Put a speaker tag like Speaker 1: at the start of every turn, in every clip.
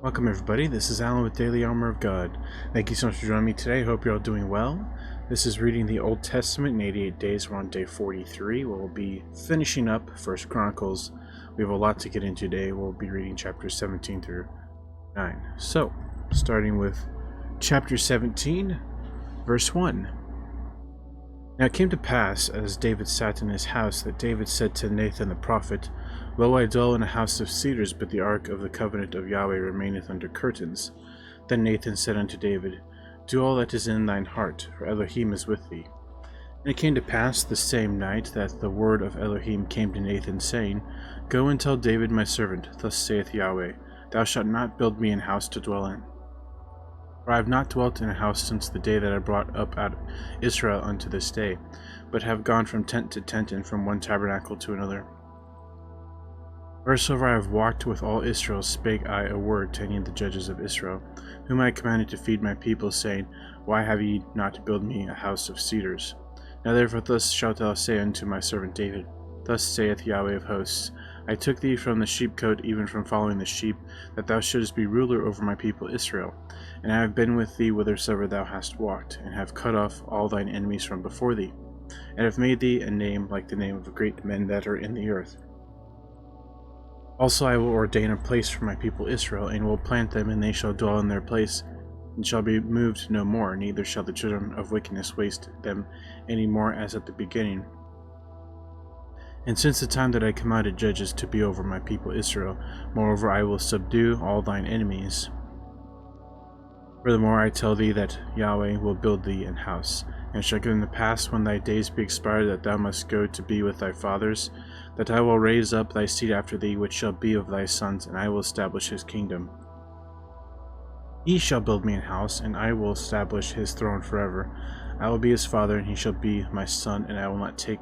Speaker 1: Welcome everybody, this is Alan with Daily Armour of God. Thank you so much for joining me today. Hope you're all doing well. This is reading the Old Testament in 88 days. We're on day 43. We'll be finishing up First Chronicles. We have a lot to get into today. We'll be reading chapters 17 through 9. So, starting with chapter 17, verse 1. Now it came to pass, as David sat in his house, that David said to Nathan the prophet, Lo, I dwell in a house of cedars, but the ark of the covenant of Yahweh remaineth under curtains. Then Nathan said unto David, Do all that is in thine heart, for Elohim is with thee. And it came to pass the same night that the word of Elohim came to Nathan, saying, Go and tell David my servant, Thus saith Yahweh, Thou shalt not build me an house to dwell in. For I have not dwelt in a house since the day that I brought up out Israel unto this day, but have gone from tent to tent, and from one tabernacle to another. Wheresoever I have walked with all Israel, spake I a word to any of the judges of Israel, whom I commanded to feed my people, saying, Why have ye not built me a house of cedars? Now therefore thus shalt thou say unto my servant David, Thus saith Yahweh of hosts, I took thee from the sheepcote, even from following the sheep, that thou shouldest be ruler over my people Israel. And I have been with thee whithersoever thou hast walked, and have cut off all thine enemies from before thee, and have made thee a name like the name of great men that are in the earth. Also I will ordain a place for my people Israel, and will plant them, and they shall dwell in their place, and shall be moved no more, neither shall the children of wickedness waste them any more as at the beginning. And since the time that I commanded judges to be over my people Israel, moreover I will subdue all thine enemies. Furthermore I tell thee that Yahweh will build thee an house, and it shall come to pass when thy days be expired that thou must go to be with thy fathers, that I will raise up thy seed after thee, which shall be of thy sons, and I will establish his kingdom. He shall build me an house, and I will establish his throne forever. I will be his father, and he shall be my son, and I will not take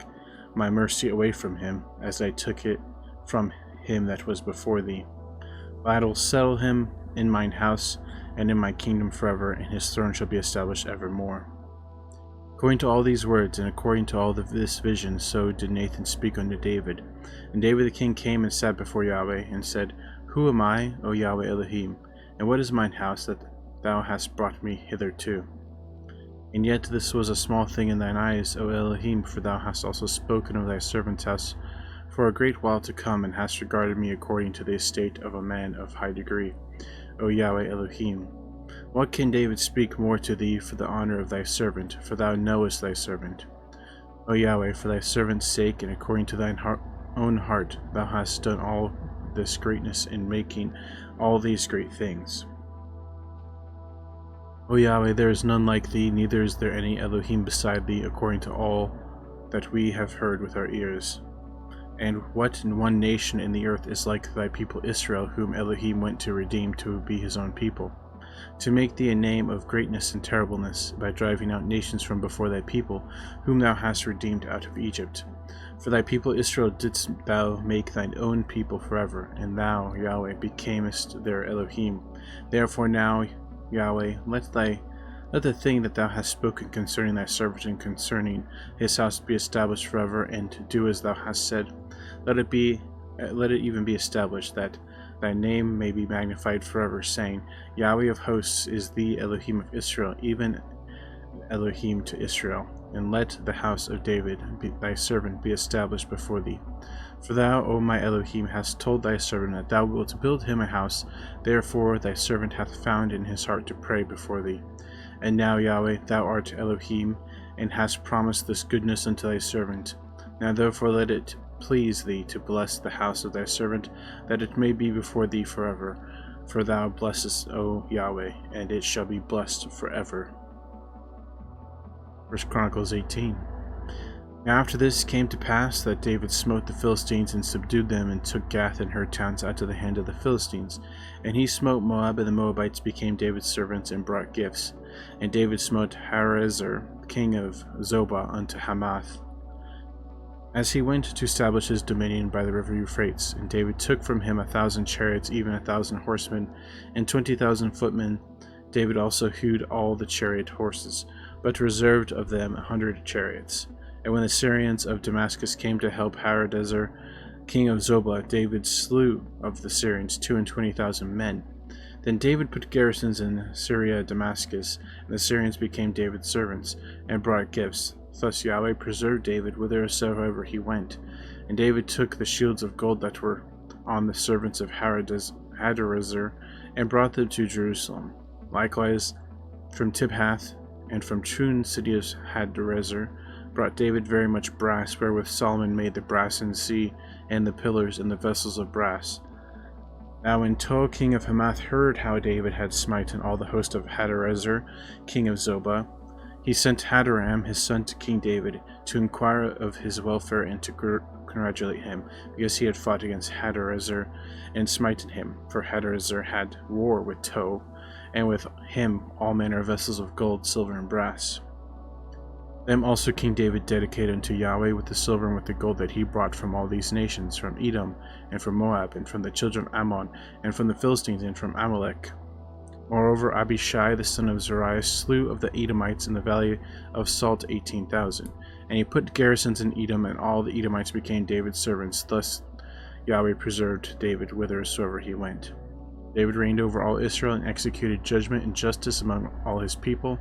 Speaker 1: my mercy away from him, as I took it from him that was before thee. But I will settle him in mine house, and in my kingdom forever, and his throne shall be established evermore. According to all these words, and according to all this vision, so did Nathan speak unto David. And David the king came and sat before Yahweh, and said, Who am I, O Yahweh Elohim, and what is mine house that thou hast brought me hitherto? And yet this was a small thing in thine eyes, O Elohim, for thou hast also spoken of thy servant's house for a great while to come, and hast regarded me according to the estate of a man of high degree, O Yahweh Elohim. What can David speak more to thee for the honor of thy servant? For thou knowest thy servant. O Yahweh, for thy servant's sake, and according to thine own heart, thou hast done all this greatness in making all these great things. O Yahweh, there is none like thee, neither is there any Elohim beside thee, according to all that we have heard with our ears. And what in one nation in the earth is like thy people Israel, whom Elohim went to redeem to be his own people, to make thee a name of greatness and terribleness, by driving out nations from before thy people, whom thou hast redeemed out of Egypt. For thy people Israel didst thou make thine own people forever, and thou, Yahweh, becamest their Elohim. Therefore now, Yahweh, let the thing that thou hast spoken concerning thy servant and concerning his house be established forever, and do as thou hast said. Let it even be established, that thy name may be magnified forever, saying, Yahweh of hosts is the Elohim of Israel, even Elohim to Israel. And let the house of David, thy servant, be established before thee. For thou, O my Elohim, hast told thy servant that thou wilt build him a house. Therefore thy servant hath found in his heart to pray before thee. And now, Yahweh, thou art Elohim, and hast promised this goodness unto thy servant. Now therefore let it please thee to bless the house of thy servant, that it may be before thee forever. For thou blessest, O Yahweh, and it shall be blessed forever. 1 Chronicles 18. Now after this came to pass that David smote the Philistines and subdued them, and took Gath and her towns out of the hand of the Philistines. And he smote Moab, and the Moabites became David's servants and brought gifts. And David smote Hadarezer, king of Zobah, unto Hamath, as he went to establish his dominion by the river Euphrates. And David took from him 1,000 chariots, even 1,000 horsemen, and 20,000 footmen. David also hewed all the chariot horses, but reserved of them 100 chariots. And when the Syrians of Damascus came to help Hadarezer, king of Zobah, David slew of the Syrians 22,000 men. Then David put garrisons in Syria, Damascus, and the Syrians became David's servants, and brought gifts. Thus Yahweh preserved David whithersoever he went. And David took the shields of gold that were on the servants of Hadarezer, and brought them to Jerusalem. Likewise, from Tibhath, and from Chun, city of Hadarezer, brought David very much brass, wherewith Solomon made the brazen sea, and the pillars, and the vessels of brass. Now when Tou, king of Hamath, heard how David had smitten all the host of Hadarezer, king of Zobah, he sent Hadoram his son to King David, to inquire of his welfare and to congratulate him, because he had fought against Hadarezer and smitten him. For Hadarezer had war with Tou, and with him all manner of vessels of gold, silver, and brass. Them also King David dedicated unto Yahweh with the silver and with the gold that he brought from all these nations, from Edom, and from Moab, and from the children of Ammon, and from the Philistines, and from Amalek. Moreover, Abishai the son of Zeruiah slew of the Edomites in the valley of Salt 18,000. And he put garrisons in Edom, and all the Edomites became David's servants. Thus Yahweh preserved David whithersoever he went. David reigned over all Israel, and executed judgment and justice among all his people.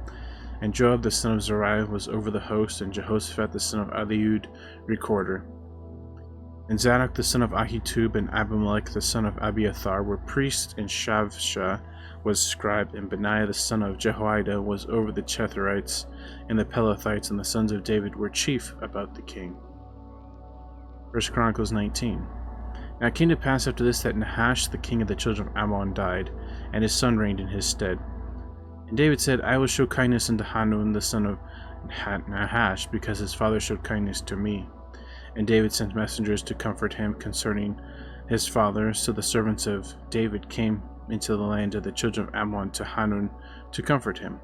Speaker 1: And Joab the son of Zeruiah was over the host, and Jehoshaphat the son of Eliud recorder. And Zadok the son of Ahitub and Abimelech the son of Abiathar were priests, and Shavsha was scribe, and Benaiah the son of Jehoiada was over the Chetherites, and the Pelethites, and the sons of David were chief about the king. 1 Chronicles 19. Now it came to pass after this that Nahash the king of the children of Ammon died, and his son reigned in his stead. And David said, I will show kindness unto Hanun the son of Nahash, because his father showed kindness to me. And David sent messengers to comfort him concerning his father. So the servants of David came into the land of the children of Ammon to Hanun to comfort him.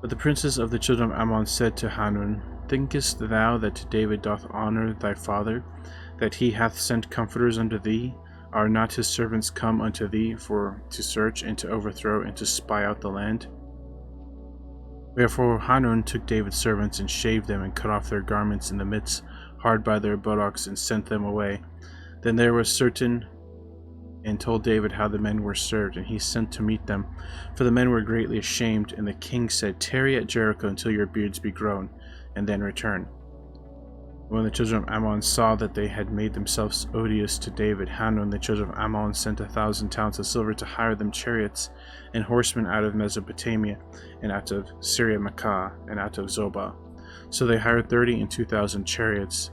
Speaker 1: But the princes of the children of Ammon said to Hanun, Thinkest thou that David doth honor thy father, that he hath sent comforters unto thee? Are not his servants come unto thee for to search, and to overthrow, and to spy out the land? Wherefore Hanun took David's servants, and shaved them, and cut off their garments in the midst, hard by their buttocks, and sent them away. Then there was certain, and told David how the men were served, and he sent to meet them. For the men were greatly ashamed, and the king said, Tarry at Jericho until your beards be grown, and then return. When the children of Ammon saw that they had made themselves odious to David, Hanun the children of Ammon sent 1,000 talents of silver to hire them chariots and horsemen out of Mesopotamia, and out of Syria Makkah, and out of Zobah. So they hired 30 and 2,000 chariots.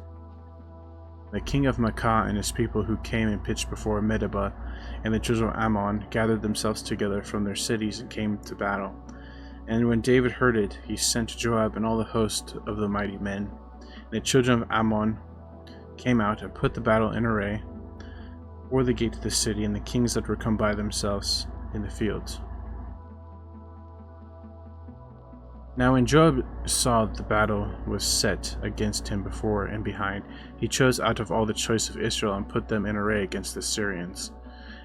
Speaker 1: The king of Makkah and his people who came and pitched before Medeba, and the children of Ammon gathered themselves together from their cities and came to battle. And when David heard it, he sent Joab and all the host of the mighty men. The children of Ammon came out and put the battle in array before the gate of the city, and the kings that were come by themselves in the fields. Now when Joab saw that the battle was set against him before and behind, he chose out of all the choice of Israel, and put them in array against the Syrians.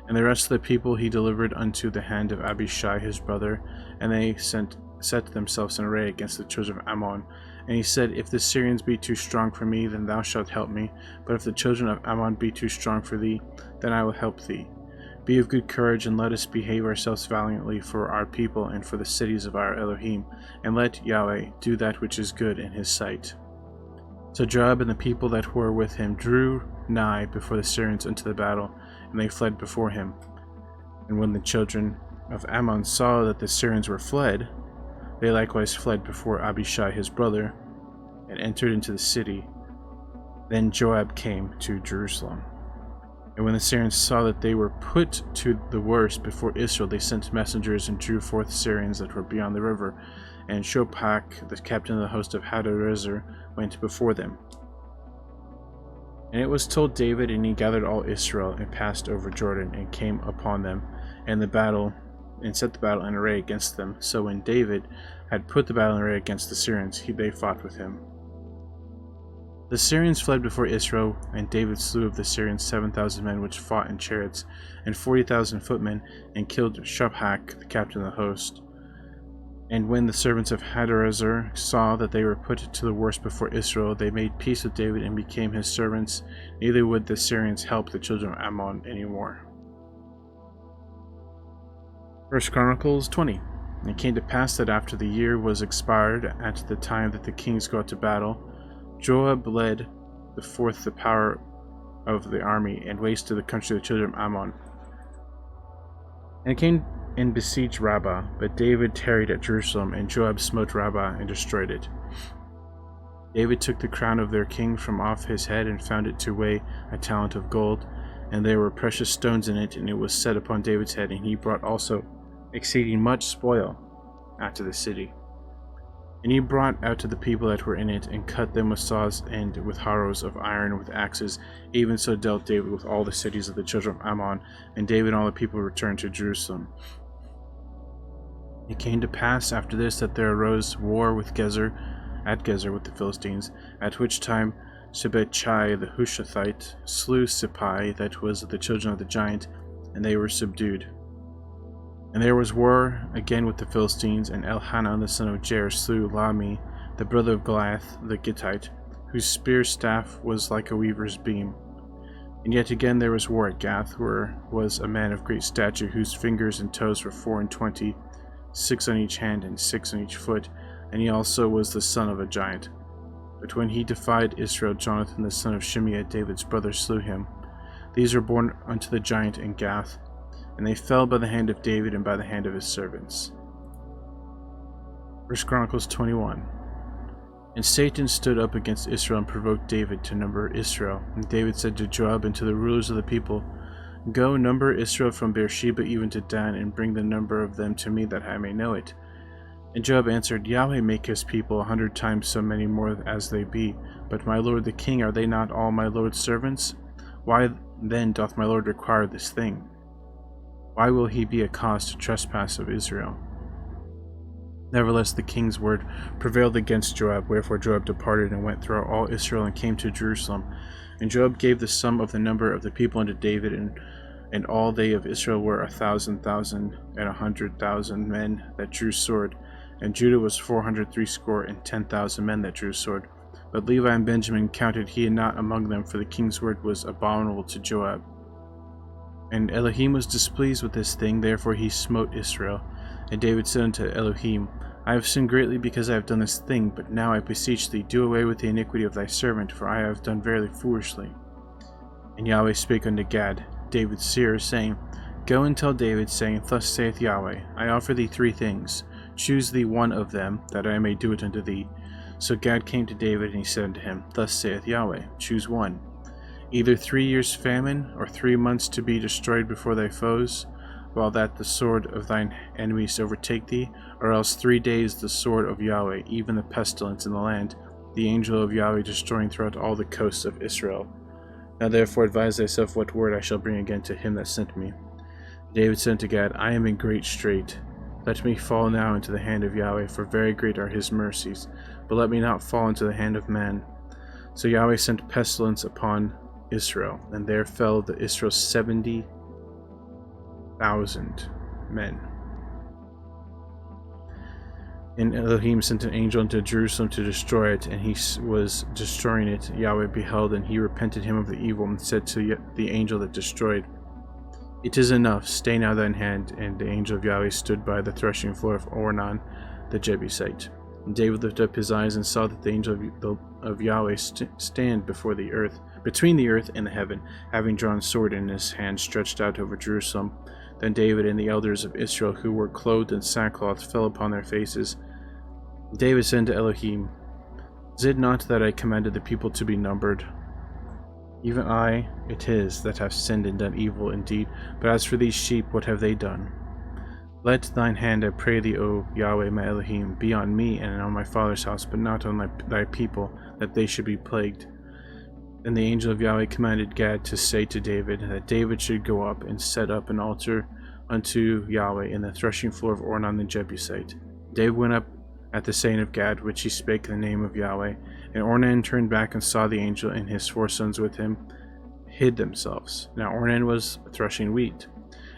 Speaker 1: And the rest of the people he delivered unto the hand of Abishai his brother, and they set themselves in array against the children of Ammon. And he said, If the Syrians be too strong for me, then thou shalt help me. But if the children of Ammon be too strong for thee, then I will help thee. Be of good courage, and let us behave ourselves valiantly for our people and for the cities of our Elohim, and let Yahweh do that which is good in his sight. So Joab and the people that were with him drew nigh before the Syrians unto the battle, and they fled before him. And when the children of Ammon saw that the Syrians were fled, they likewise fled before Abishai his brother, and entered into the city. Then Joab came to Jerusalem. And when the Syrians saw that they were put to the worst before Israel, they sent messengers and drew forth Syrians that were beyond the river. And Shophak, the captain of the host of Hadarezer, went before them. And it was told David, and he gathered all Israel, and passed over Jordan, and came upon them, and set the battle in array against them. So when David had put the battle in array against the Syrians, they fought with him. The Syrians fled before Israel, and David slew of the Syrians 7,000 men which fought in chariots, and 40,000 footmen, and killed Shophak, the captain of the host. And when the servants of Hadarezer saw that they were put to the worst before Israel, they made peace with David and became his servants. Neither would the Syrians help the children of Ammon any more. First Chronicles 20. And it came to pass that after the year was expired, at the time that the kings go out to battle, Joab led forth the power of the army, and wasted the country of the children of Ammon. And it came and besieged Rabbah, but David tarried at Jerusalem, and Joab smote Rabbah and destroyed it. David took the crown of their king from off his head, and found it to weigh a talent of gold, and there were precious stones in it, and it was set upon David's head, and he brought also exceeding much spoil out to the city. And he brought out to the people that were in it, and cut them with saws and with harrows of iron and with axes. Even so dealt David with all the cities of the children of Ammon, and David and all the people returned to Jerusalem. It came to pass after this that there arose war with Gezer with the Philistines, at which time Sibbechai the Hushathite slew Sippai, that was of the children of the giant, and they were subdued. And there was war again with the Philistines, and Elhanan the son of Jair slew Lahmi, the brother of Goliath the Gittite, whose spear staff was like a weaver's beam. And yet again there was war at Gath, where was a man of great stature, whose fingers and toes were 24, 6 on each hand and 6 on each foot, and he also was the son of a giant. But when he defied Israel, Jonathan the son of Shimeah, David's brother, slew him. These were born unto the giant in Gath, and they fell by the hand of David and by the hand of his servants. 1 Chronicles 21. And Satan stood up against Israel and provoked David to number Israel. And David said to Joab and to the rulers of the people, Go, number Israel from Beersheba even to Dan, and bring the number of them to me, that I may know it. And Joab answered, Yahweh make his people 100 times so many more as they be. But my lord the king, are they not all my lord's servants? Why then doth my lord require this thing? Why will he be a cause to trespass of Israel? Nevertheless the king's word prevailed against Joab, wherefore Joab departed and went throughout all Israel, and came to Jerusalem. And Joab gave the sum of the number of the people unto David, and all they of Israel were 1,000 and 100,000 men that drew sword, and Judah was 460,010 men that drew sword. But Levi and Benjamin counted he not among them, for the king's word was abominable to Joab. And Elohim was displeased with this thing, therefore he smote Israel. And David said unto Elohim, I have sinned greatly because I have done this thing, but now I beseech thee, do away with the iniquity of thy servant, for I have done verily foolishly. And Yahweh spake unto Gad, David's seer, saying, Go and tell David, saying, Thus saith Yahweh, I offer thee 3 things, choose thee one of them, that I may do it unto thee. So Gad came to David, and he said unto him, Thus saith Yahweh, choose one. Either 3 years' famine, or 3 months to be destroyed before thy foes, while that the sword of thine enemies overtake thee, or else 3 days the sword of Yahweh, even the pestilence in the land, the angel of Yahweh destroying throughout all the coasts of Israel. Now therefore advise thyself what word I shall bring again to him that sent me. David said to Gad, I am in great strait. Let me fall now into the hand of Yahweh, for very great are his mercies, but let me not fall into the hand of man. So Yahweh sent pestilence upon Israel, and there fell the Israel 70,000 men. And Elohim sent an angel into Jerusalem to destroy it, and he was destroying it. Yahweh beheld, and he repented him of the evil, and said to the angel that destroyed, It is enough, stay now thine hand. And the angel of Yahweh stood by the threshing floor of Ornan the Jebusite. And David lifted up his eyes and saw that the angel of Yahweh stand before the earth, between the earth and the heaven, having drawn sword in his hand stretched out over Jerusalem. Then David and the elders of Israel, who were clothed in sackcloth, fell upon their faces. David said to Elohim, Is it not that I commanded the people to be numbered? Even I it is that have sinned and done evil indeed, but as for these sheep, what have they done? Let thine hand, I pray thee, O Yahweh my Elohim, be on me and on my father's house, but not on thy people, that they should be plagued. And the angel of Yahweh commanded Gad to say to David, that David should go up and set up an altar unto Yahweh in the threshing floor of Ornan the Jebusite. David went up at the saying of Gad, which he spake in the name of Yahweh. And Ornan turned back and saw the angel, and his 4 sons with him hid themselves. Now Ornan was threshing wheat.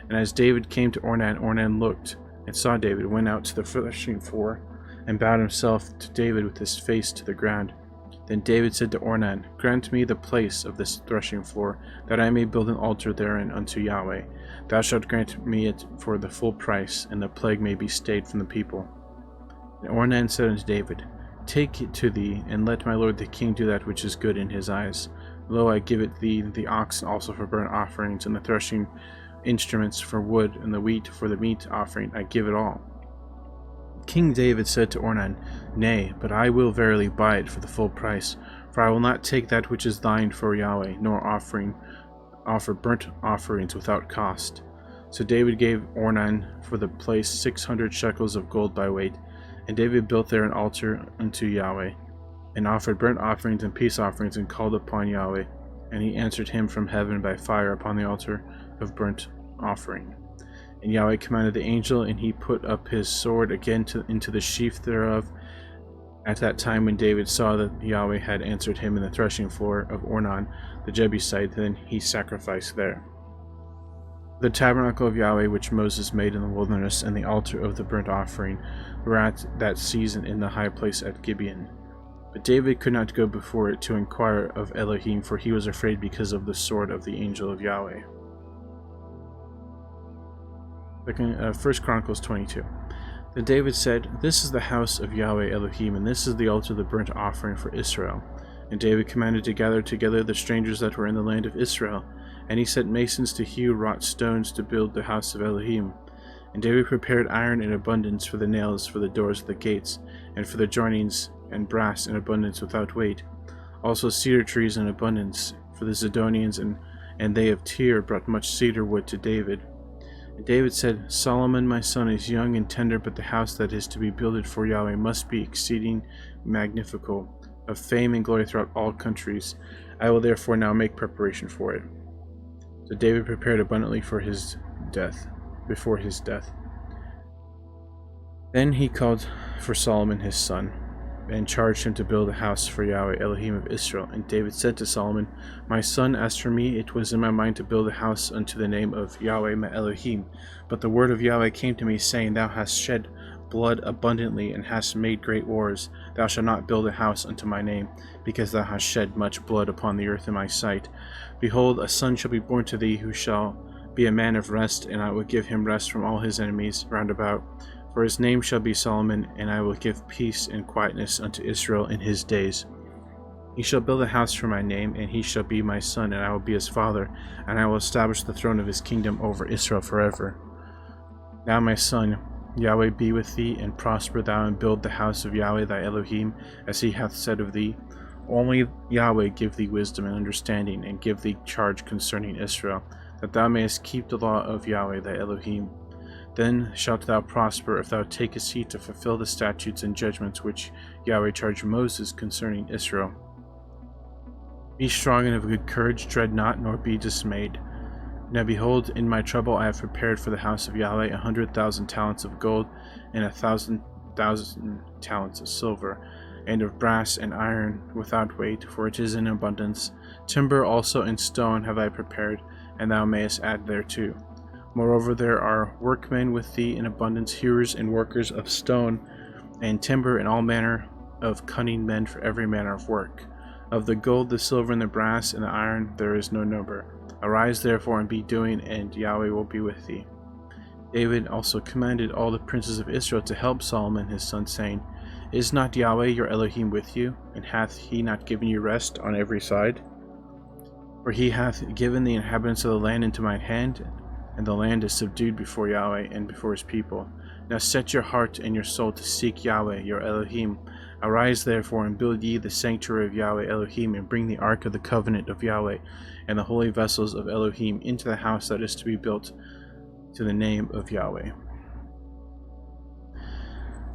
Speaker 1: And as David came to Ornan, Ornan looked and saw David, went out to the threshing floor, and bowed himself to David with his face to the ground. Then David said to Ornan, Grant me the place of this threshing floor, that I may build an altar therein unto Yahweh. Thou shalt grant me it for the full price, and the plague may be stayed from the people. And Ornan said unto David, Take it to thee, and let my lord the king do that which is good in his eyes. Lo, I give it thee the oxen also for burnt offerings, and the threshing instruments for wood, and the wheat for the meat offering. I give it all. King David said to Ornan, Nay, but I will verily buy it for the full price, for I will not take that which is thine for Yahweh, nor offer burnt offerings without cost. So David gave Ornan for the place 600 shekels of gold by weight, and David built there an altar unto Yahweh, and offered burnt offerings and peace offerings, and called upon Yahweh, and he answered him from heaven by fire upon the altar of burnt offering. And Yahweh commanded the angel, and he put up his sword again into the sheath thereof. At that time when David saw that Yahweh had answered him in the threshing floor of Ornan the Jebusite, then he sacrificed there. The tabernacle of Yahweh which Moses made in the wilderness, and the altar of the burnt offering, were at that season in the high place at Gibeon. But David could not go before it to inquire of Elohim, for he was afraid because of the sword of the angel of Yahweh. 1 Chronicles 22. Then David said, This is the house of Yahweh Elohim, and this is the altar of the burnt offering for Israel. And David commanded to gather together the strangers that were in the land of Israel, and he sent masons to hew wrought stones to build the house of Elohim. And David prepared iron in abundance for the nails for the doors of the gates, and for the joinings, and brass in abundance without weight. Also cedar trees in abundance, for the Zidonians and they of Tyre brought much cedar wood to David. And David said, Solomon my son is young and tender, but the house that is to be builded for Yahweh must be exceeding magnifical, of fame and glory throughout all countries. I will therefore now make preparation for it. So David prepared abundantly for his death, before his death. Then he called for Solomon his son, and charged him to build a house for Yahweh Elohim of Israel. And David said to Solomon, My son, as for me, it was in my mind to build a house unto the name of Yahweh my Elohim. But the word of Yahweh came to me, saying, Thou hast shed blood abundantly, and hast made great wars. Thou shalt not build a house unto my name, because thou hast shed much blood upon the earth in my sight. Behold, a son shall be born to thee, who shall be a man of rest, and I will give him rest from all his enemies round about. For his name shall be Solomon, and I will give peace and quietness unto Israel in his days. He shall build a house for my name, and he shall be my son, and I will be his father, and I will establish the throne of his kingdom over Israel forever. Now, my son, Yahweh be with thee, and prosper thou, and build the house of Yahweh thy Elohim, as he hath said of thee. Only Yahweh give thee wisdom and understanding, and give thee charge concerning Israel, that thou mayest keep the law of Yahweh thy Elohim. Then shalt thou prosper if thou takest heed to fulfill the statutes and judgments which Yahweh charged Moses concerning Israel. Be strong and of good courage, dread not, nor be dismayed. Now behold, in my trouble I have prepared for the house of Yahweh 100,000 talents of gold, and 1,000 talents of silver, and of brass and iron without weight, for it is in abundance. Timber also and stone have I prepared, and thou mayest add thereto. Moreover, there are workmen with thee in abundance, hewers and workers of stone and timber, and all manner of cunning men for every manner of work. Of the gold, the silver, and the brass, and the iron there is no number. Arise therefore and be doing, and Yahweh will be with thee. David also commanded all the princes of Israel to help Solomon his son, saying, Is not Yahweh your Elohim with you, and hath he not given you rest on every side? For he hath given the inhabitants of the land into mine hand, and the land is subdued before Yahweh and before his people. Now set your heart and your soul to seek Yahweh your Elohim. Arise therefore and build ye the sanctuary of Yahweh Elohim, and bring the ark of the covenant of Yahweh and the holy vessels of Elohim into the house that is to be built to the name of Yahweh.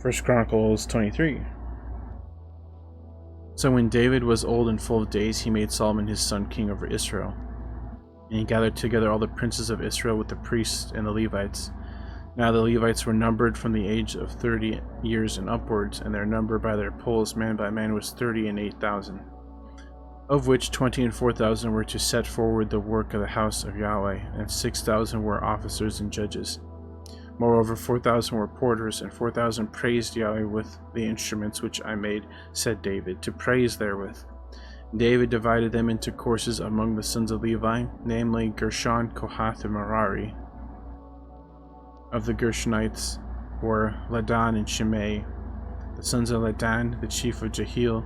Speaker 1: 1 Chronicles 23. So when David was old and full of days, he made Solomon his son king over Israel. And he gathered together all the princes of Israel with the priests and the Levites. Now the Levites were numbered from the age of 30 years and upwards, and their number by their polls, man by man, was 38,000. Of which 24,000 were to set forward the work of the house of Yahweh, and 6,000 were officers and judges. Moreover, 4,000 were porters, and 4,000 praised Yahweh with the instruments which I made, said David, to praise therewith. David divided them into courses among the sons of Levi, namely Gershon, Kohath, and Merari. Of the Gershonites were Ladan and Shimei. The sons of Ladan, the chief of Jehiel,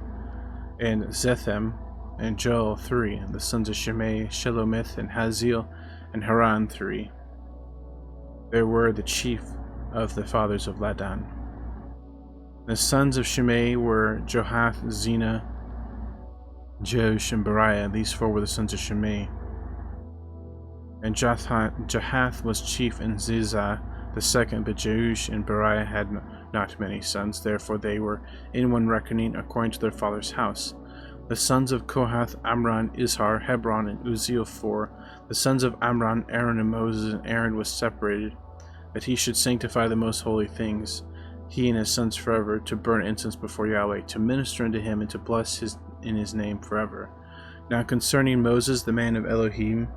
Speaker 1: and Zethem, and Joel 3. The sons of Shimei, Shelomith, and Haziel, and Haran 3. There were the chief of the fathers of Ladan. The sons of Shimei were Johath, Zena, Jeush, and Beriah. These 4 were the sons of Shimei. And Jahath was chief in Zizah the second, but Jeush and Beriah had not many sons, therefore they were in one reckoning according to their father's house. The sons of Kohath, Amram, Izhar, Hebron, and Uzziel 4. The sons of Amram, Aaron and Moses, and Aaron was separated, that he should sanctify the most holy things, he and his sons forever, to burn incense before Yahweh, to minister unto him, and to bless in his name forever. Now concerning Moses, the man of Elohim,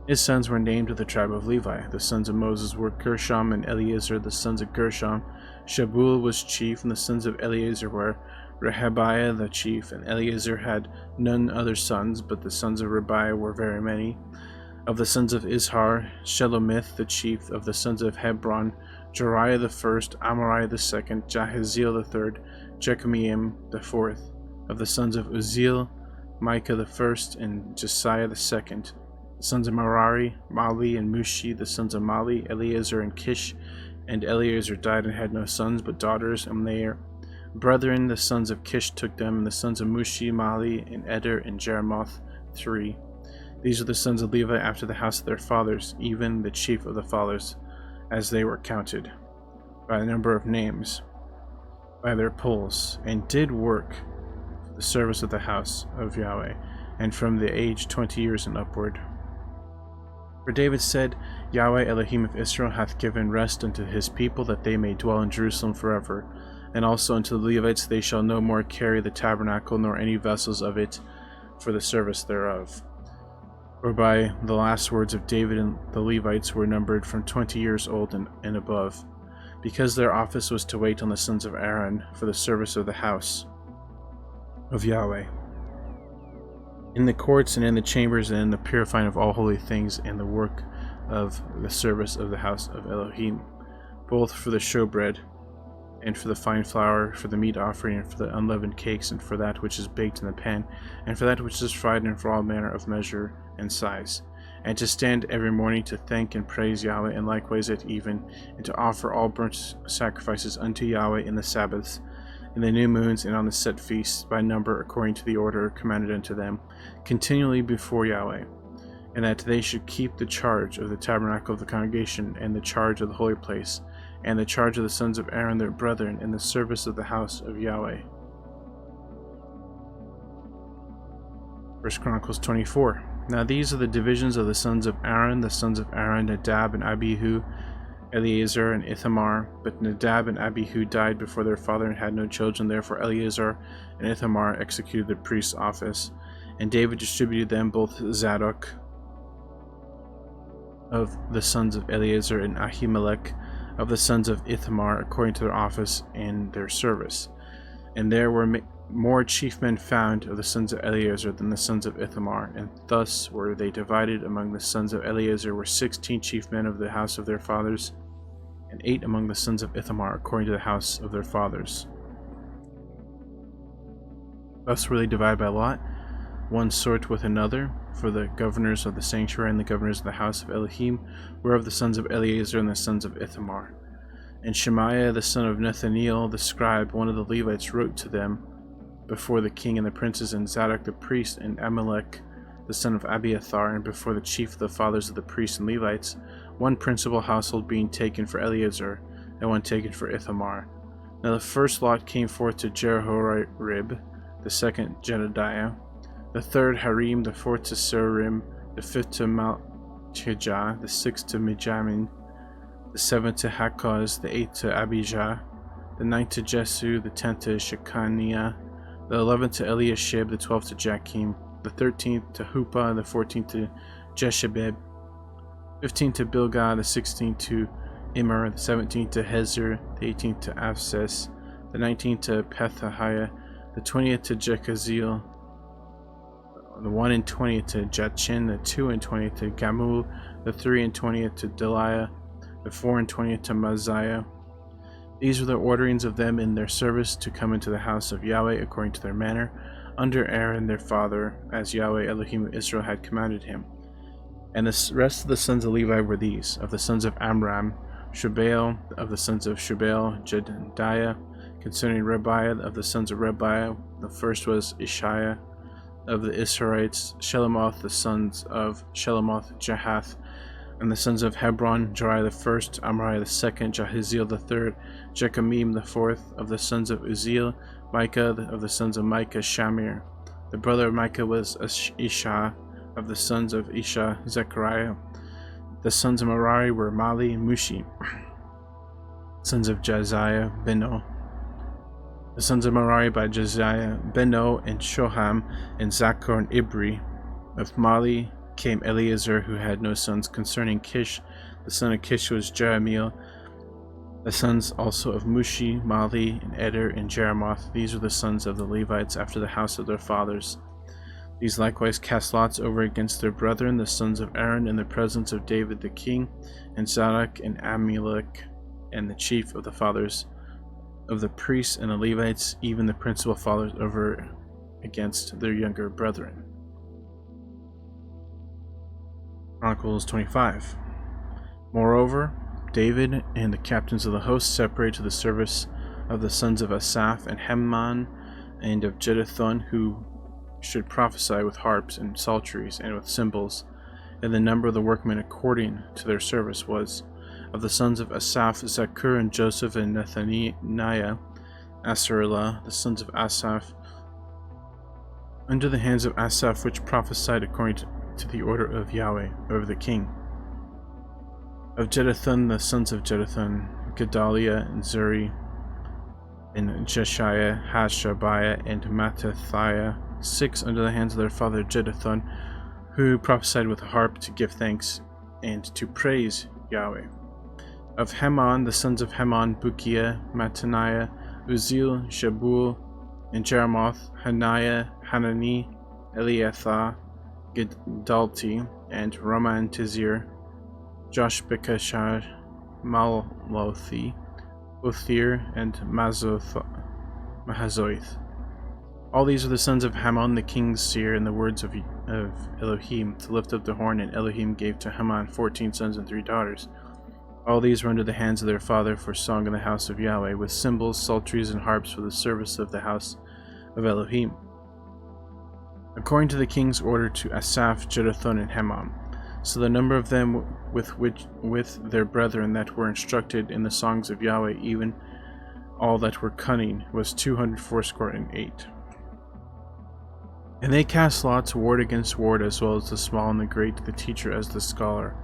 Speaker 1: his sons were named of the tribe of Levi. The sons of Moses were Gershom and Eleazar. The sons of Gershom, Shabuel was chief, and the sons of Eleazar were Rehabiah the chief, and Eleazar had none other sons, but the sons of Rehabiah were very many. Of the sons of Izhar, Shelomith the chief. Of the sons of Hebron, Jeriah the first, Amariah the second, Jahaziel the third, Jekameam the fourth. Of the sons of Uzziel, Micah the first, and Jesiah the second. The sons of Merari, Mali and Mushi. The sons of Mali, Eleazar and Kish. And Eleazar died and had no sons but daughters, and their brethren, the sons of Kish, took them. And the sons of Mushi, Mali, and Eder, and Jeremoth 3. These are the sons of Levi after the house of their fathers, even the chief of the fathers, as they were counted, by the number of names, by their polls, and did work for the service of the house of Yahweh, and from the age 20 years and upward. For David said, Yahweh Elohim of Israel hath given rest unto his people, that they may dwell in Jerusalem forever. And also unto the Levites, they shall no more carry the tabernacle, nor any vessels of it, for the service thereof. Whereby the last words of David and the Levites were numbered from 20 years old and above, because their office was to wait on the sons of Aaron for the service of the house of Yahweh, in the courts and in the chambers and in the purifying of all holy things and the work of the service of the house of Elohim, both for the showbread and for the fine flour, for the meat offering, and for the unleavened cakes, and for that which is baked in the pan, and for that which is fried, and for all manner of measure and size, and to stand every morning to thank and praise Yahweh, and likewise at even, and to offer all burnt sacrifices unto Yahweh in the Sabbaths, in the new moons, and on the set feasts, by number according to the order commanded unto them, continually before Yahweh, and that they should keep the charge of the tabernacle of the congregation, and the charge of the holy place, and the charge of the sons of Aaron their brethren, in the service of the house of Yahweh. 1 Chronicles 24. Now these are the divisions of the sons of Aaron, Nadab and Abihu, Eleazar and Ithamar. But Nadab and Abihu died before their father and had no children, therefore Eleazar and Ithamar executed the priest's office. And David distributed them both Zadok of the sons of Eleazar and Ahimelech of the sons of Ithamar according to their office and their service. And there were more chief men found of the sons of Eleazar than the sons of Ithamar, and thus were they divided. Among the sons of Eleazar were 16 chief men of the house of their fathers, and 8 among the sons of Ithamar according to the house of their fathers. Thus were they divided by lot, one sort with another, for the governors of the sanctuary and the governors of the house of Elohim were of the sons of Eleazar and the sons of Ithamar. And Shemaiah the son of Nethaneel the scribe, one of the Levites, wrote to them before the king and the princes, and Zadok the priest, and Amalek the son of Abiathar, and before the chief of the fathers of the priests and Levites, one principal household being taken for Eleazar, and one taken for Ithamar. Now the first lot came forth to Jehoiarib, the second Jedediah, the third Harim, the fourth to Serim, the fifth to Malchijah, the sixth to Mijamin, the seventh to Hakkoz, the eighth to Abijah, the ninth to Jesu, the 10th to Shechaniah, the 11th to Eliashib, the 12th to Jachim, the 13th to Huppah, the 14th to Jeshebeb, 15th to Bilgah, the 16th to Immer, the 17th to Hezer, the 18th to Apses, the 19th to Pethahiah, the 20th to Jechaziel, the 1 and 20th to Jachin, the 2 and 20th to Gamul, the 3 and 20th to Deliah, the 4 and 20th to Maziah. These were the orderings of them in their service to come into the house of Yahweh according to their manner, under Aaron their father, as Yahweh Elohim of Israel had commanded him. And the rest of the sons of Levi were these: of the sons of Amram, Shubael; of the sons of Shubael, Jedediah; concerning Rebiah, of the sons of Rebiah, the first was Ishiah; of the Israelites, Shelomoth; the sons of Shelomoth, Jahath; and the sons of Hebron, Jeriah the first, Amariah the second, Jahaziel the third, Jechamim the fourth; of the sons of Uzziel, Micah; of the sons of Micah, Shamir; the brother of Micah was Isha; of the sons of Isha, Zechariah; the sons of Merari were Mali, Mushi; sons of Jaziah, Beno; the sons of Merari by Jaziah, Beno, and Shoham, and Zachor, and Ibri; of Mali came Eleazar, who had no sons. Concerning Kish, the son of Kish was Jeremiel; the sons also of Mushi, Mali, and Eder, and Jeremoth. These were the sons of the Levites after the house of their fathers. These likewise cast lots over against their brethren, the sons of Aaron, in the presence of David the king, and Zadok, and Ahimelech, and the chief of the fathers of the priests and the Levites, even the principal fathers, over against their younger brethren. Chronicles 25. Moreover, David and the captains of the host separated to the service of the sons of Asaph and Heman and of Jeduthun, who should prophesy with harps and psalteries and with cymbals. And the number of the workmen according to their service was: of the sons of Asaph, Zakur and Joseph and Nethaniah, Asarullah; the sons of Asaph, under the hands of Asaph, which prophesied according to the order of Yahweh over the king. Of Jeduthun, the sons of Jeduthun, Gedaliah and Zuri, and Jeshiah, Hashabiah, and Mattathiah; 6 under the hands of their father Jeduthun, who prophesied with a harp to give thanks and to praise Yahweh. Of Heman, the sons of Heman, Bukiah, Mattaniah, Uzziel, Jebul, and Jeremoth; Hananiah, Hanani, Eliathah, Gedalti, and Roman Tizir; Joshbekashah, Malothi, Othir, and Mahazoith. All these are the sons of Haman the king's seer, in the words of Elohim, to lift up the horn, and Elohim gave to Haman 14 sons and 3 daughters. All these were under the hands of their father for song in the house of Yahweh, with cymbals, psalteries, and harps for the service of the house of Elohim, according to the king's order to Asaph, Jeduthun, and Heman. So the number of them with their brethren that were instructed in the songs of Yahweh, even all that were cunning, was 268. And they cast lots, ward against ward, as well as the small and the great, the teacher as the scholar.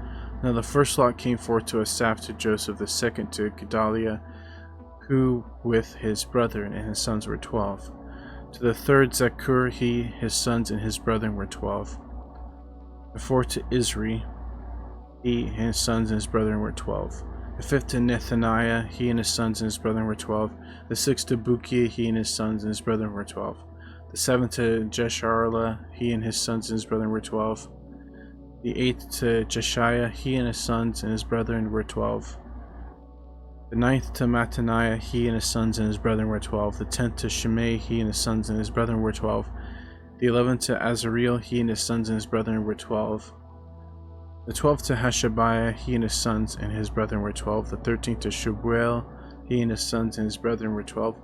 Speaker 1: Now the first lot came forth to Asaph, to Joseph; the second to Gedaliah, who with his brethren and his sons were 12. To the third Zakur, he, his sons, and his brethren were 12. The fourth to Isri, he and his sons and his brethren were 12. The fifth to Nethaniah, he and his sons and his brethren were 12. The sixth to Bukiah, he and his sons and his brethren were 12. The seventh to Jesharlah, he and his sons and his brethren were 12. The eighth to Jeshiah, he and his sons and his brethren were 12. The ninth to Mattaniah, he and his sons and his brethren were 12. The 10th to Shimei, he and his sons and his brethren were 12. The 11th to Azareel, he and his sons and his brethren were 12. The 12th to Hashabiah, he and his sons and his brethren were 12. The 13th to Shubuel, he and his sons and his brethren were 12.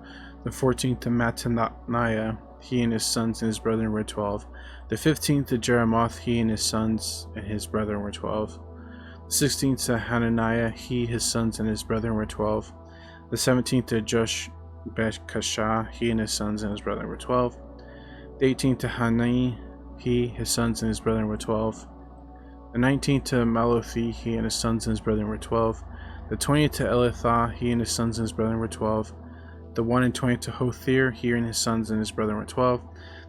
Speaker 1: The 14th to Mattaniah, he and his sons and his brethren were 12. The 15th to Jeremoth, he and his sons and his brethren were 12. The 16th to Hananiah, he, his sons, and his brethren were 12. The 17th to Joshbekashah, he and his sons and his brethren were 12. The 18th to Hanani, he, his sons, and his brethren were 12. The 19th to Malothi, he and his sons and his brethren were 12. The 20th to Elithah, he and his sons and his brethren were 12. The 1 and 20th to Hothir, he and his sons and his brethren were 12.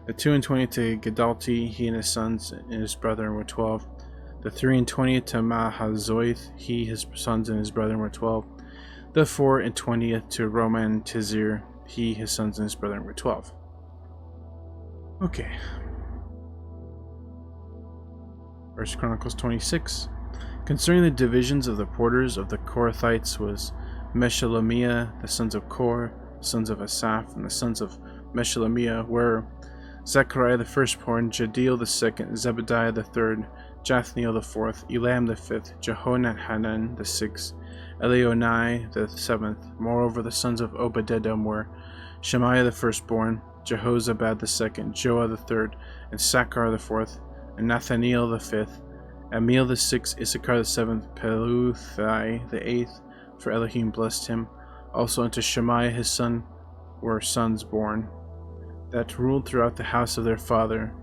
Speaker 1: The 2 and 20th to Gedalti, he and his sons and his brethren were 12. The 23 to Mahazoith, he, his sons, and his brethren were 12. The 24 to Roman Tizir, he, his sons, and his brethren were 12. Okay. 1 Chronicles 26. Concerning the divisions of the porters of the Korathites was Meshelemiah, the sons of Kor, the sons of Asaph, and the sons of Meshelemiah were Zechariah the firstborn, Jadiel the second, Zebediah the third, Jathniel the fourth, Elam the fifth, Jehonhanan the sixth, Elionai the seventh. Moreover, the sons of Obed-Edom were Shemaiah the firstborn, Jehozabad the second, Joah the third, and Sakkar the fourth, and Nathaniel the fifth, Amiel the sixth, Issachar the seventh, Peluthai the eighth, for Elohim blessed him. Also unto Shemaiah his son were sons born, that ruled throughout the house of their father,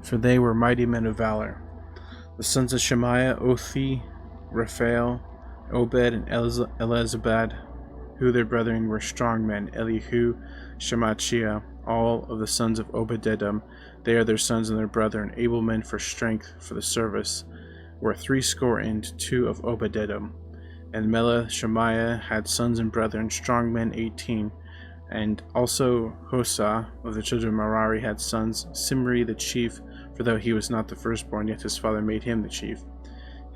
Speaker 1: for they were mighty men of valor. The sons of Shemaiah, Othi, Raphael, Obed, and Elizabad, who their brethren were strong men, Elihu, Shemachiah, all of the sons of Obed-Edom, they are their sons and their brethren, able men for strength for the service, were 62 of Obed-Edom. And Shemaiah had sons and brethren, strong men 18. And also Hosa of the children of Merari had sons, Simri the chief, for though he was not the firstborn, yet his father made him the chief.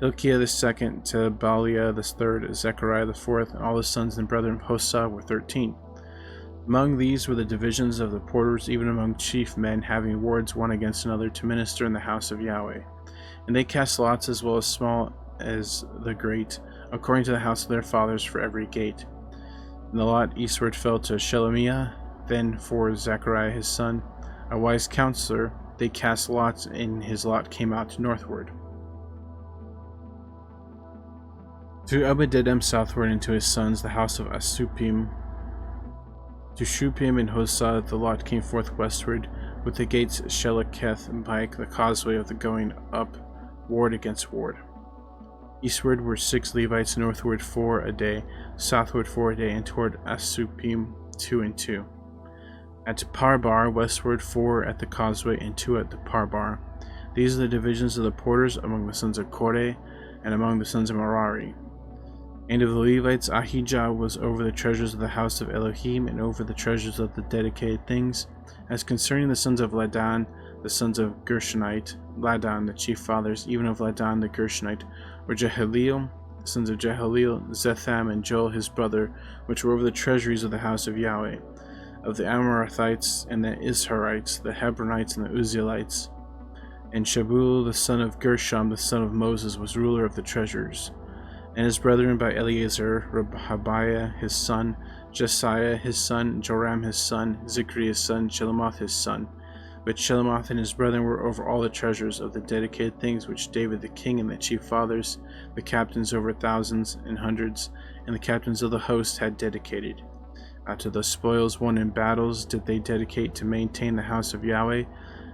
Speaker 1: Hilkiah the second, Tebaliah the third, Zechariah the fourth, and all the sons and brethren of Hosa were 13. Among these were the divisions of the porters, even among chief men, having wards one against another to minister in the house of Yahweh. And they cast lots as well as small as the great, according to the house of their fathers for every gate. And the lot eastward fell to Shelemiah. Then for Zechariah his son, a wise counselor, they cast lots, and his lot came out northward. To Obed-Edom southward, and to his sons, the house of Asupim. To Shupim and Hosa the lot came forth westward, with the gates Sheleketh and Pike, the causeway of the going up, ward against ward. Eastward were 6 Levites, northward 4 a day, southward 4 a day, and toward Asupim 2 and 2. At Parbar, westward 4 at the causeway, and 2 at the Parbar. These are the divisions of the porters among the sons of Koreh, and among the sons of Merari. And of the Levites, Ahijah was over the treasures of the house of Elohim, and over the treasures of the dedicated things. As concerning the sons of Ladan, the sons of Gershonite, Ladan the chief fathers, even of Ladan the Gershonite, were Jehaleel, the sons of Jehaleel, Zetham, and Joel his brother, which were over the treasuries of the house of Yahweh. Of the Amorathites, and the Isharites, the Hebronites, and the Uzzielites. And Shabul the son of Gershom, the son of Moses, was ruler of the treasures. And his brethren by Eleazar, Rehabiah his son, Jesiah his son, Joram his son, Zichri his son, Shelomoth his son. But Shelomoth and his brethren were over all the treasures of the dedicated things which David the king and the chief fathers, the captains over thousands and hundreds, and the captains of the host had dedicated. Out of the spoils won in battles did they dedicate to maintain the house of Yahweh,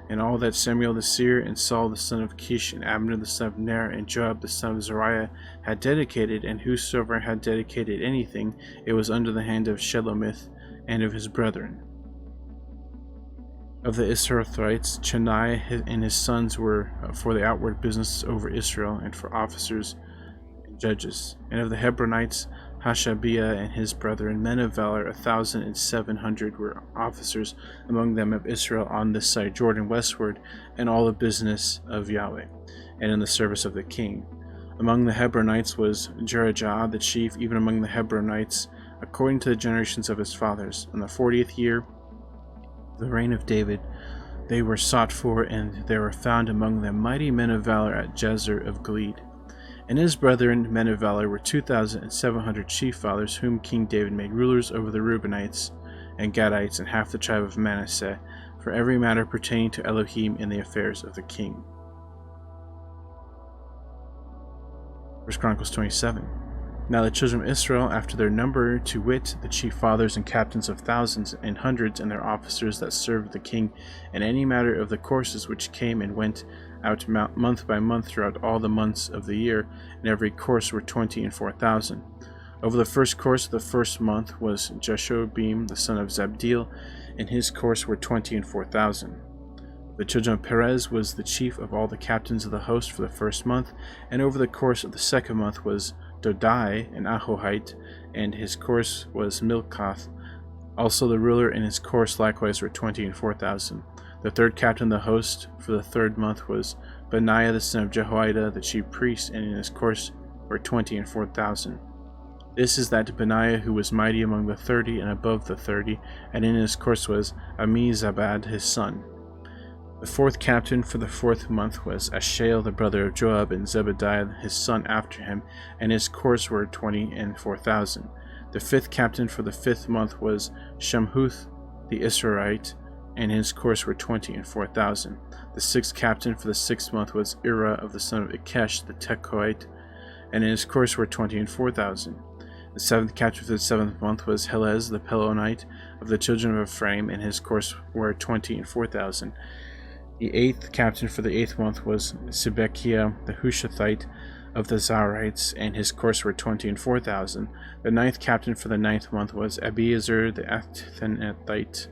Speaker 1: and all that Samuel the seer, and Saul the son of Kish, and Abner the son of Ner, and Joab the son of Zeruiah had dedicated, and whosoever had dedicated anything, it was under the hand of Shelomith and of his brethren. Of the Israelites, Chennai and his sons were for the outward business over Israel, and for officers and judges. And of the Hebronites, Hashabiah and his brethren, men of valor, 1,700 were officers among them of Israel on this side Jordan westward, and all the business of Yahweh, and in the service of the king. Among the Hebronites was Jerijah the chief, even among the Hebronites, according to the generations of his fathers. In the 40th year of the reign of David, they were sought for, and there were found among them mighty men of valor at Jezer of Gilead. And his brethren, men of valor, were 2,700 chief fathers, whom King David made rulers over the Reubenites and Gadites and half the tribe of Manasseh, for every matter pertaining to Elohim in the affairs of the king. 1 Chronicles 27. Now the children of Israel, after their number, to wit, the chief fathers and captains of thousands and hundreds, and their officers that served the king, in any matter of the courses which came and went out month by month throughout all the months of the year, and every course were 24,000. Over the first course of the first month was Jeshobeam the son of Zabdiel, and his course were 24,000. The children of Perez was the chief of all the captains of the host for the first month, and over the course of the second month was Dodai, an Ahohite, and his course was Milcoth. Also the ruler and his course likewise were 20 and 4,000. The third captain of the host for the third month was Benaiah the son of Jehoiada, the chief priest, and in his course were 20 and 4,000. This is that Benaiah who was mighty among the 30 and above the 30, and in his course was Ammizabad his son. The fourth captain for the fourth month was Ashael the brother of Joab, and Zebediah his son after him, and his course were 20 and 4,000. The fifth captain for the fifth month was Shamhuth the Israelite, and his course were 20 and 4,000. The sixth captain for the sixth month was Ira of the son of Ikesh the Tekoite, and in his course were 20 and 4,000. The seventh captain for the seventh month was Helez the Pelonite of the children of Ephraim, and his course were 20 and 4,000. The eighth captain for the eighth month was Sibekiah the Hushathite of the Zaharites, and his course were 20 and 4,000. The ninth captain for the ninth month was Abiezer the Athanathite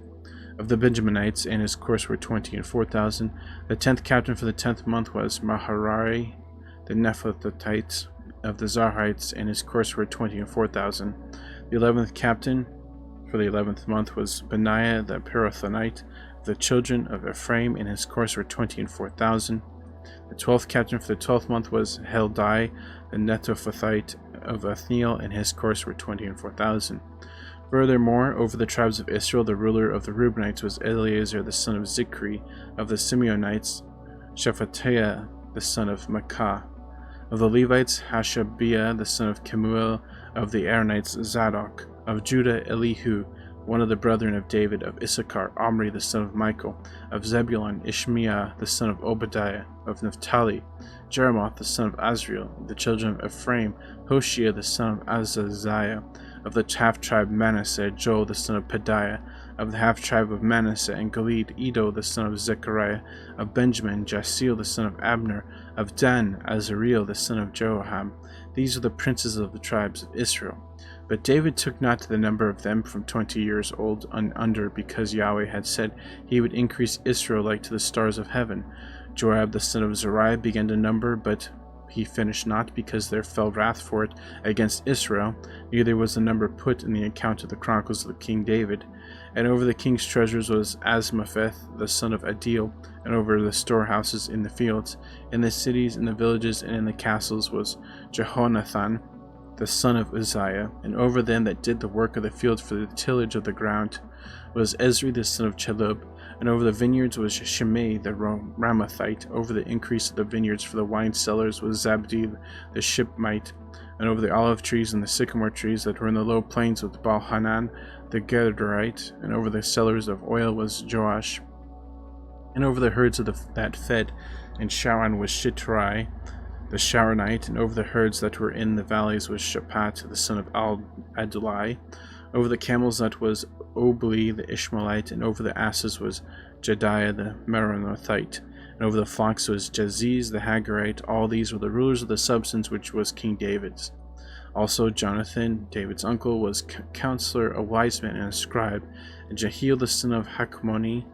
Speaker 1: of the Benjaminites, and his course were 20 and 4,000. The 10th captain for the 10th month was Maharari the Nephathatite of the Zaharites, and his course were 20 and 4,000. The 11th captain for the 11th month was Benaiah the Pirathonite of the children of Ephraim, and his course were 20 and 4,000. The 12th captain for the 12th month was Heldai the Netophathite of Othniel, and his course were 20 and 4,000. Furthermore, over the tribes of Israel, the ruler of the Reubenites was Eleazar the son of Zikri; of the Simeonites, Shephatiah the son of Makkah; of the Levites, Hashabiah the son of Kemuel; of the Aaronites, Zadok; of Judah, Elihu, one of the brethren of David; of Issachar, Omri the son of Michael; of Zebulun, Ishmiah the son of Obadiah; of Naphtali, Jeremoth the son of Azriel; of the children of Ephraim, Hoshea the son of Azaziah; of the half-tribe Manasseh, Joel the son of Pedaiah; of the half-tribe of Manasseh and Gilead, Edo the son of Zechariah; of Benjamin, Jaasiel the son of Abner; of Dan, Azareel the son of Jeroham. These are the princes of the tribes of Israel. But David took not the number of them from 20 years old and under, because Yahweh had said he would increase Israel like to the stars of heaven. Joab the son of Zeruiah began to number, but he finished not, because there fell wrath for it against Israel. Neither was the number put in the account of the Chronicles of King David. And over the king's treasures was Asmapheth the son of Adil, and over the storehouses in the fields, in the cities, in the villages, and in the castles was Jehonathan the son of Uzziah. And over them that did the work of the field for the tillage of the ground was Ezri the son of Chelub. And over the vineyards was Shimei the Ramathite. Over the increase of the vineyards for the wine cellars was Zabdi the Shipmite. And over the olive trees and the sycamore trees that were in the low plains was Baal-Hanan the Gederite. And over the cellars of oil was Joash. And over the herds of that fed in Sharon was Shitrai the Sharonite. And over the herds that were in the valleys was Shaphat the son of Adulai. Over the camels that was Obli the Ishmaelite, and over the asses was Jediah the Meronothite, and over the flocks was Jaziz the Hagarite. All these were the rulers of the substance which was King David's. Also Jonathan, David's uncle, was counselor, a wise man, and a scribe. And Jehiel the son of Hakmoni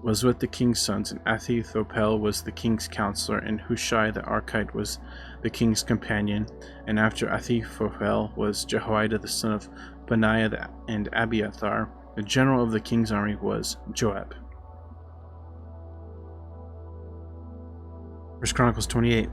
Speaker 1: was with the king's sons, and Ahithophel was the king's counselor, and Hushai the Archite was the king's companion. And after Ahithophel was Jehoiada the son of Benaiah and Abiathar. The general of the king's army was Joab. 1 Chronicles 28.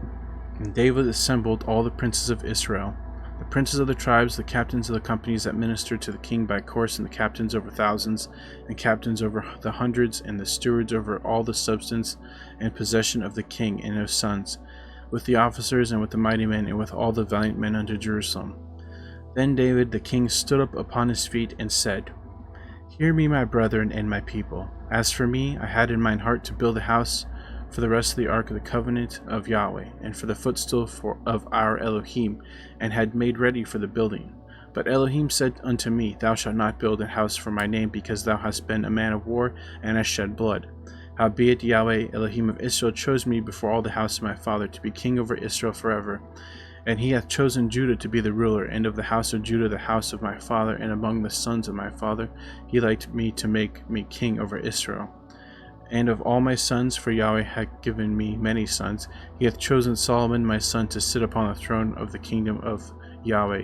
Speaker 1: And David assembled all the princes of Israel, the princes of the tribes, the captains of the companies that ministered to the king by course, and the captains over thousands, and captains over the hundreds, and the stewards over all the substance and possession of the king and his sons, with the officers and with the mighty men, and with all the valiant men unto Jerusalem. Then David the king stood up upon his feet and said, Hear me, my brethren and my people. As for me, I had in mine heart to build a house for the rest of the ark of the covenant of Yahweh, and for the footstool of our Elohim, and had made ready for the building. But Elohim said unto me, Thou shalt not build a house for my name, because thou hast been a man of war, and hast shed blood. Howbeit Yahweh, Elohim of Israel, chose me before all the house of my father to be king over Israel forever. And he hath chosen Judah to be the ruler, and of the house of Judah the house of my father, and among the sons of my father he liked me to make me king over Israel. And of all my sons, for Yahweh hath given me many sons, he hath chosen Solomon my son to sit upon the throne of the kingdom of Yahweh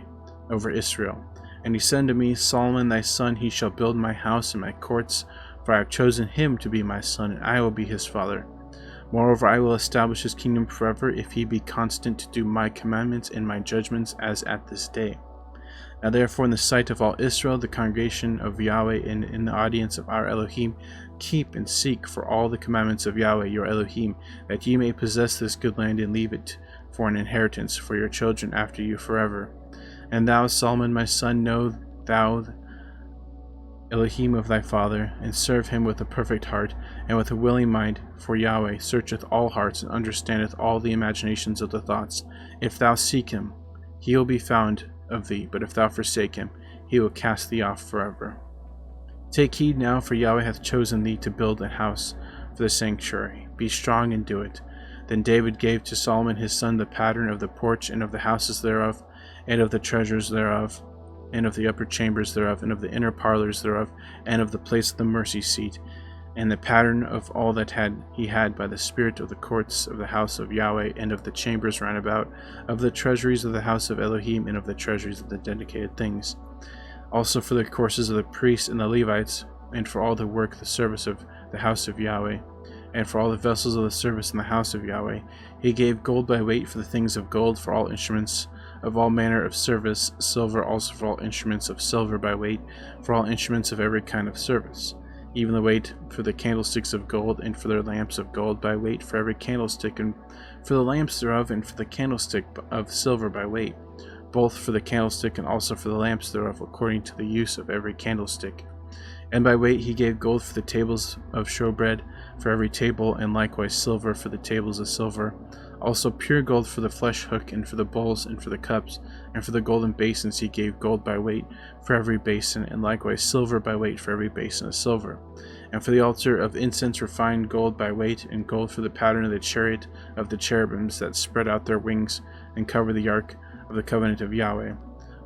Speaker 1: over Israel. And he said unto me, Solomon thy son, he shall build my house and my courts, for I have chosen him to be my son, and I will be his father. Moreover, I will establish his kingdom forever, if he be constant to do my commandments and my judgments, as at this day. Now therefore, in the sight of all Israel, the congregation of Yahweh, and in the audience of our Elohim, keep and seek for all the commandments of Yahweh your Elohim, that ye may possess this good land and leave it for an inheritance for your children after you forever. And thou, Solomon my son, know thou the Elohim of thy father, and serve him with a perfect heart, and with a willing mind, for Yahweh searcheth all hearts, and understandeth all the imaginations of the thoughts. If thou seek him, he will be found of thee, but if thou forsake him, he will cast thee off forever. Take heed now, for Yahweh hath chosen thee to build a house for the sanctuary. Be strong and do it. Then David gave to Solomon his son the pattern of the porch, and of the houses thereof, and of the treasures thereof, and of the upper chambers thereof, and of the inner parlors thereof, and of the place of the mercy seat, and the pattern of all that he had by the spirit of the courts of the house of Yahweh, and of the chambers round about, of the treasuries of the house of Elohim, and of the treasuries of the dedicated things. Also for the courses of the priests and the Levites, and for all the work, the service of the house of Yahweh, and for all the vessels of the service in the house of Yahweh, he gave gold by weight for the things of gold, for all instruments of all manner of service, silver also for all instruments of silver by weight, for all instruments of every kind of service, even the weight for the candlesticks of gold, and for their lamps of gold by weight for every candlestick, and for the lamps thereof, and for the candlestick of silver by weight, both for the candlestick and also for the lamps thereof, according to the use of every candlestick. And by weight he gave gold for the tables of showbread, for every table, and likewise silver for the tables of silver. Also pure gold for the flesh hook, and for the bowls, and for the cups, and for the golden basins he gave gold by weight for every basin, and likewise silver by weight for every basin of silver. And for the altar of incense refined gold by weight, and gold for the pattern of the chariot of the cherubims that spread out their wings, and cover the ark of the covenant of Yahweh.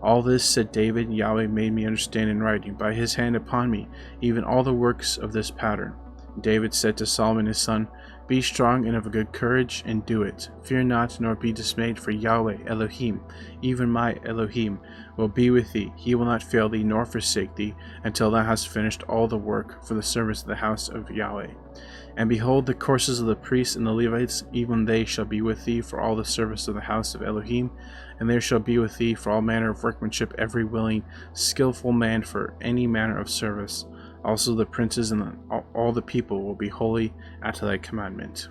Speaker 1: All this, said David, Yahweh made me understand in writing, by his hand upon me, even all the works of this pattern. David said to Solomon his son, Be strong and of a good courage, and do it. Fear not, nor be dismayed, for Yahweh, Elohim, even my Elohim, will be with thee. He will not fail thee, nor forsake thee, until thou hast finished all the work for the service of the house of Yahweh. And behold, the courses of the priests and the Levites, even they shall be with thee for all the service of the house of Elohim, and there shall be with thee for all manner of workmanship every willing, skillful man for any manner of service. Also the princes and all the people will be holy at thy commandment.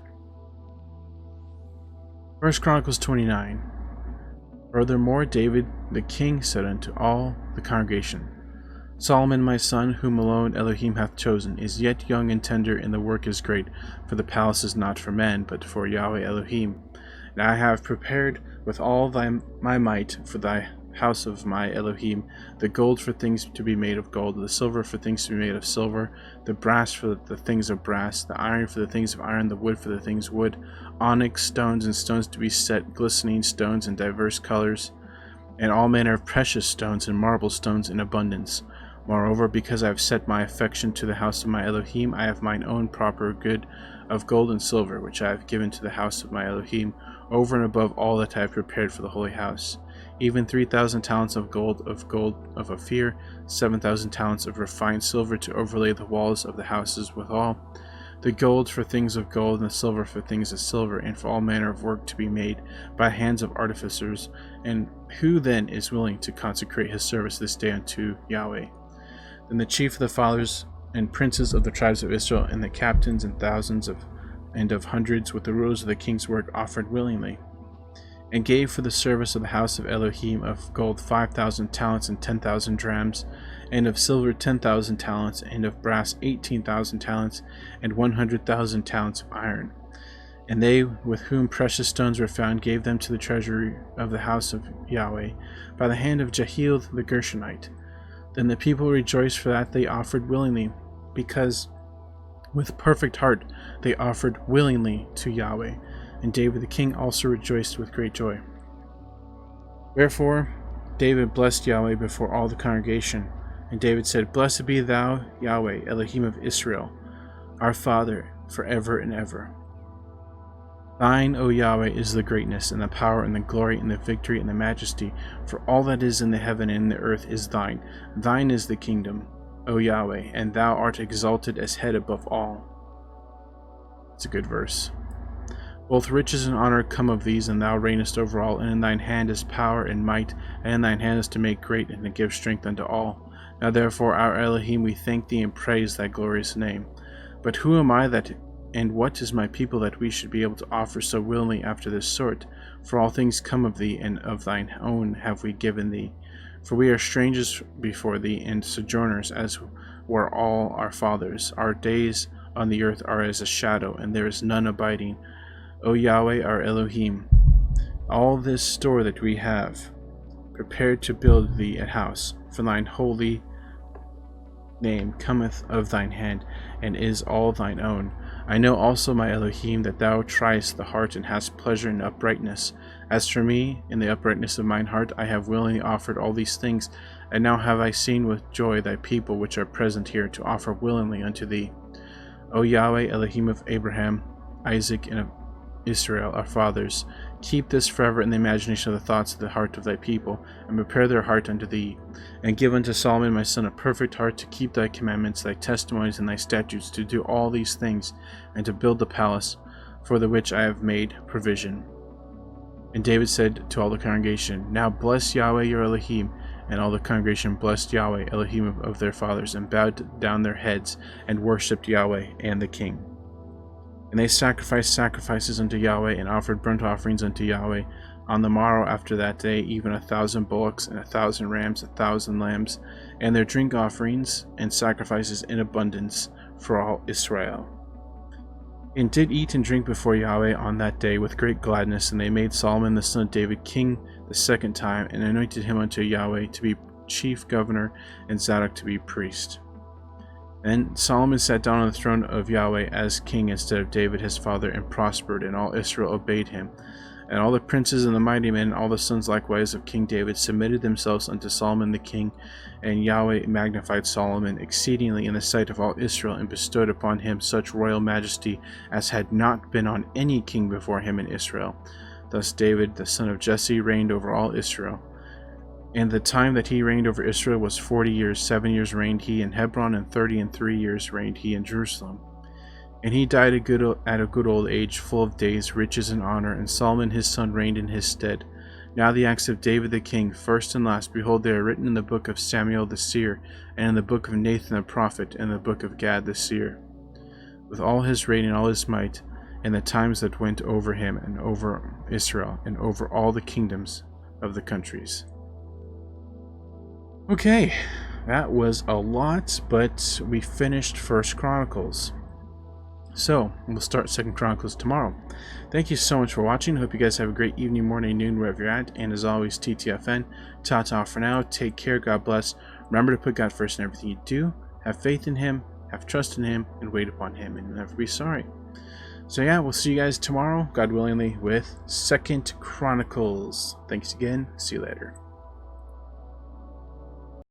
Speaker 1: 1 Chronicles 29. Furthermore, David the king said unto all the congregation, Solomon my son, whom alone Elohim hath chosen, is yet young and tender, and the work is great, for the palace is not for men, but for Yahweh Elohim. And I have prepared with all my might for thy house of my Elohim, the gold for things to be made of gold, the silver for things to be made of silver, the brass for the things of brass, the iron for the things of iron, the wood for the things wood, onyx stones and stones to be set, glistening stones in diverse colors, and all manner of precious stones and marble stones in abundance. Moreover, because I have set my affection to the house of my Elohim, I have mine own proper good of gold and silver, which I have given to the house of my Elohim, over and above all that I have prepared for the holy house. Even 3,000 talents of gold of Ophir, 7,000 talents of refined silver to overlay the walls of the houses withal, the gold for things of gold, and the silver for things of silver, and for all manner of work to be made by hands of artificers. And who then is willing to consecrate his service this day unto Yahweh? Then the chief of the fathers and princes of the tribes of Israel, and the captains and thousands and of hundreds, with the rulers of the king's work, offered willingly, and gave for the service of the house of Elohim of gold 5,000 talents and 10,000 drams, and of silver 10,000 talents, and of brass 18,000 talents, and 100,000 talents of iron. And they with whom precious stones were found gave them to the treasury of the house of Yahweh by the hand of Jehiel the Gershonite. Then the people rejoiced, for that they offered willingly, because with perfect heart they offered willingly to Yahweh. And David the king also rejoiced with great joy. Wherefore David blessed Yahweh before all the congregation. And David said, Blessed be thou, Yahweh, Elohim of Israel, our Father, forever and ever. Thine, O Yahweh, is the greatness, and the power, and the glory, and the victory, and the majesty, for all that is in the heaven and in the earth is thine. Thine is the kingdom, O Yahweh, and thou art exalted as head above all. It's a good verse. Both riches and honor come of these, and thou reignest over all, and in thine hand is power and might, and in thine hand is to make great and to give strength unto all. Now therefore, our Elohim, we thank thee and praise thy glorious name. But who am I that, and what is my people that we should be able to offer so willingly after this sort? For all things come of thee, and of thine own have we given thee. For we are strangers before thee, and sojourners, as were all our fathers. Our days on the earth are as a shadow, and there is none abiding. O Yahweh, our Elohim, all this store that we have prepared to build thee a house, for thine holy name cometh of thine hand, and is all thine own. I know also, my Elohim, that thou triest the heart, and hast pleasure in uprightness. As for me, in the uprightness of mine heart, I have willingly offered all these things, and now have I seen with joy thy people which are present here, to offer willingly unto thee. O Yahweh, Elohim of Abraham, Isaac, and of Israel, our fathers, keep this forever in the imagination of the thoughts of the heart of thy people, and prepare their heart unto thee. And give unto Solomon my son a perfect heart to keep thy commandments, thy testimonies, and thy statutes, to do all these things, and to build the palace, for the which I have made provision. And David said to all the congregation, Now bless Yahweh your Elohim. And all the congregation blessed Yahweh, Elohim of their fathers, and bowed down their heads, and worshipped Yahweh and the king. And they sacrificed sacrifices unto Yahweh, and offered burnt offerings unto Yahweh. On the morrow after that day, even 1,000 bullocks, and 1,000 rams, 1,000 lambs, and their drink offerings and sacrifices in abundance for all Israel. And did eat and drink before Yahweh on that day with great gladness. And they made Solomon the son of David king the second time, and anointed him unto Yahweh to be chief governor, and Zadok to be priest. And Solomon sat down on the throne of Yahweh as king instead of David his father, and prospered, and all Israel obeyed him. And all the princes and the mighty men, and all the sons likewise of King David, submitted themselves unto Solomon the king. And Yahweh magnified Solomon exceedingly in the sight of all Israel, and bestowed upon him such royal majesty as had not been on any king before him in Israel. Thus David the son of Jesse reigned over all Israel. And the time that he reigned over Israel was 40 years. 7 years reigned he in Hebron, and 33 years reigned he in Jerusalem. And he died at a good old age, full of days, riches, and honor. And Solomon his son reigned in his stead. Now the acts of David the king, first and last, behold, they are written in the book of Samuel the seer, and in the book of Nathan the prophet, and in the book of Gad the seer, with all his reign and all his might, and the times that went over him, and over Israel, and over all the kingdoms of the countries. Okay, that was a lot, but we finished 1 Chronicles. So, we'll start 2 Chronicles tomorrow. Thank you so much for watching. Hope you guys have a great evening, morning, noon, wherever you're at. And as always, TTFN. Ta-ta for now. Take care. God bless. Remember to put God first in everything you do. Have faith in Him. Have trust in Him. And wait upon Him. And never be sorry. So yeah, we'll see you guys tomorrow, God willingly, with 2 Chronicles. Thanks again. See you later.